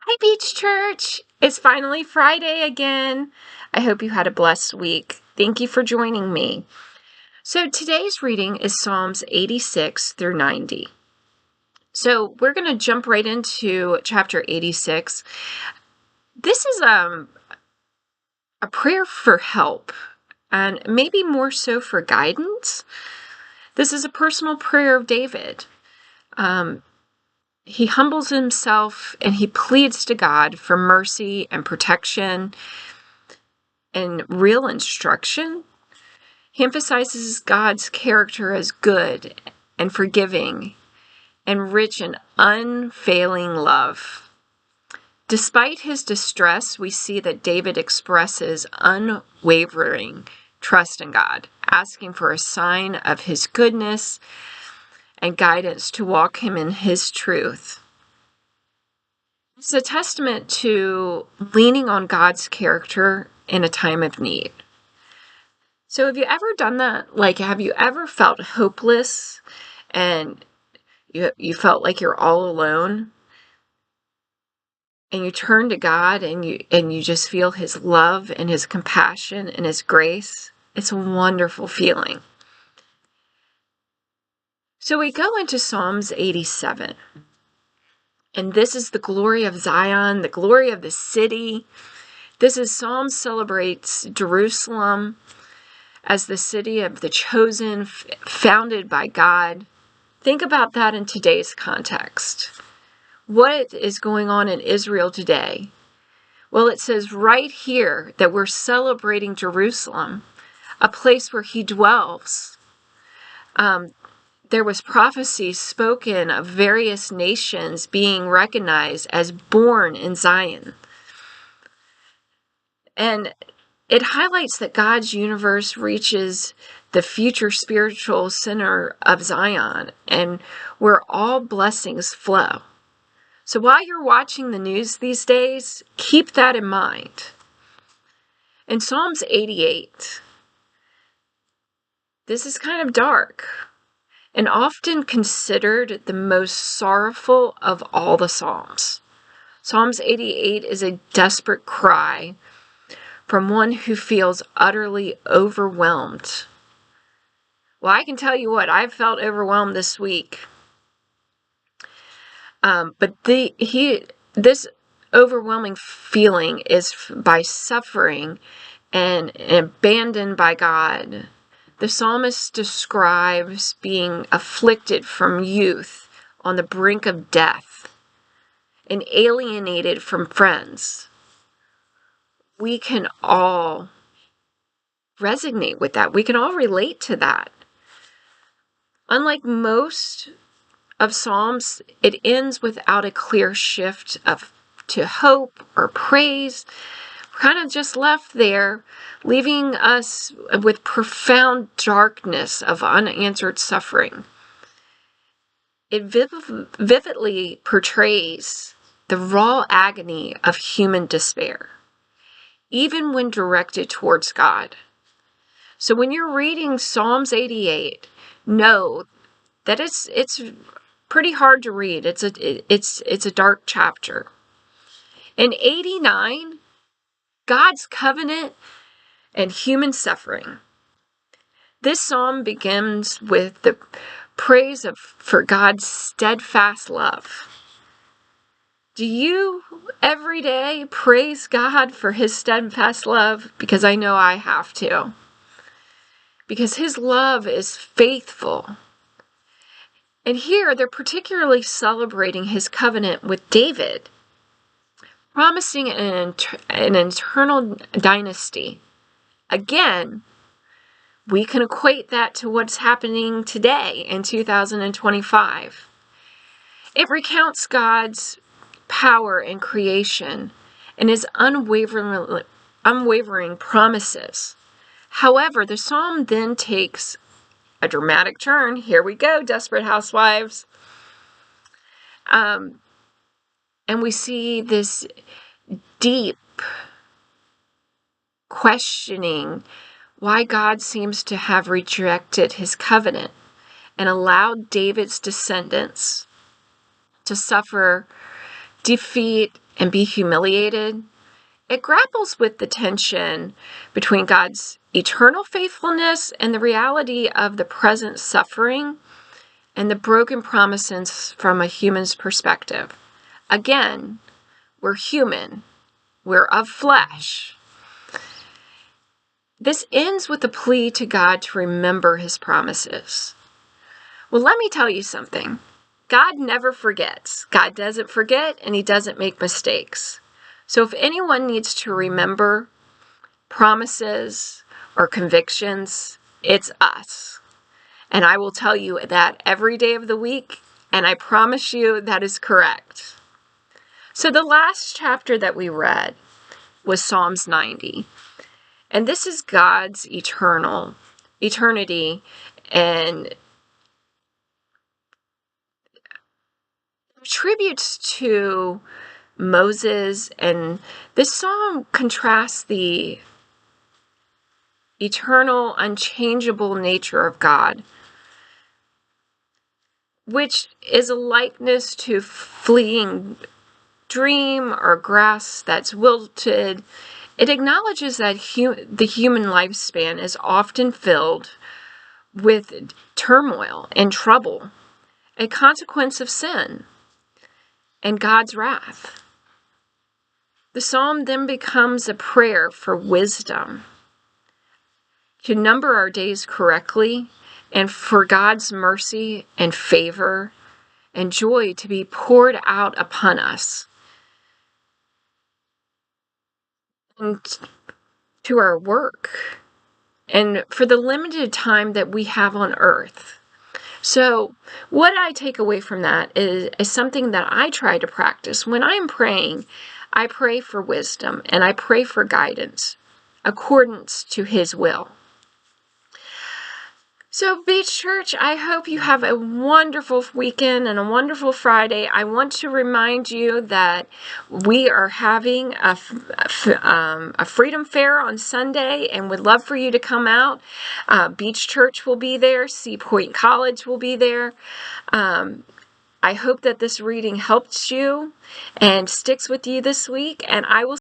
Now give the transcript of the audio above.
Hi, Beach Church! It's finally Friday again. I hope you had a blessed week. Thank you for joining me. So today's reading is Psalms 86 through 90. So we're going to jump right into chapter 86. This is a prayer for help, and maybe more so for guidance. This is a personal prayer of David. He humbles himself and he pleads to God for mercy and protection and real instruction. He emphasizes God's character as good and forgiving and rich in unfailing love. Despite his distress, we see that David expresses unwavering trust in God, asking for a sign of his goodness and guidance to walk him in his truth. It's a testament to leaning on God's character in a time of need. So have you ever done that? Like, have you ever felt hopeless and you felt like you're all alone? And you turn to God and you just feel his love and his compassion and his grace? It's a wonderful feeling. So we go into Psalms 87. And this is the glory of Zion, the glory of the city. Psalm celebrates Jerusalem as the city of the chosen, founded by God. Think about that in today's context. What is going on in Israel today? Well, it says right here that we're celebrating Jerusalem, a place where he dwells. There was prophecy spoken of various nations being recognized as born in Zion. And it highlights that God's universe reaches the future spiritual center of Zion and where all blessings flow. So while you're watching the news these days, keep that in mind. In Psalms 88, this is kind of dark and often considered the most sorrowful of all the Psalms. Psalms 88 is a desperate cry from one who feels utterly overwhelmed. Well, I can tell you what, I've felt overwhelmed this week. But this overwhelming feeling is by suffering and abandoned by God. The psalmist describes being afflicted from youth on the brink of death and alienated from friends. We can all resonate with that. We can all relate to that. Unlike most of Psalms, it ends without a clear shift to hope or praise. We're kind of just left there, leaving us with profound darkness of unanswered suffering. It vividly portrays the raw agony of human despair, even when directed towards God. So when you're reading Psalms 88, know that it's pretty hard to read. It's a dark chapter. In 89, God's covenant and human suffering. This psalm begins with the praise for God's steadfast love. Do you every day praise God for his steadfast love? Because I know I have to. Because his love is faithful. And here they're particularly celebrating his covenant with David, promising an eternal dynasty. Again, we can equate that to what's happening today in 2025. It recounts God's power in creation and his unwavering promises. However, the psalm then takes a dramatic turn. Here we go, Desperate Housewives. And we see this deep questioning why God seems to have rejected his covenant and allowed David's descendants to suffer defeat and be humiliated. It grapples with the tension between God's eternal faithfulness and the reality of the present suffering and the broken promises from a human's perspective. Again, we're human. We're of flesh. This ends with a plea to God to remember his promises. Well, let me tell you something. God never forgets. God doesn't forget, and he doesn't make mistakes. So if anyone needs to remember promises or convictions, it's us. And I will tell you that every day of the week, and I promise you that is correct. So the last chapter that we read was Psalms 90. And this is God's eternity and tributes to Moses. And this psalm contrasts the eternal, unchangeable nature of God, which is a likeness to fleeting dream or grass that's wilted. It acknowledges that the human lifespan is often filled with turmoil and trouble, a consequence of sin and God's wrath. The psalm then becomes a prayer for wisdom to number our days correctly and for God's mercy and favor and joy to be poured out upon us and to our work and for the limited time that we have on earth. So what I take away from that is something that I try to practice. When I'm praying, I pray for wisdom and I pray for guidance accordance to his will. So Beach Church, I hope you have a wonderful weekend and a wonderful Friday. I want to remind you that we are having a Freedom Fair on Sunday and would love for you to come out. Beach Church will be there. Sea Point College will be there. I hope that this reading helps you and sticks with you this week, and I will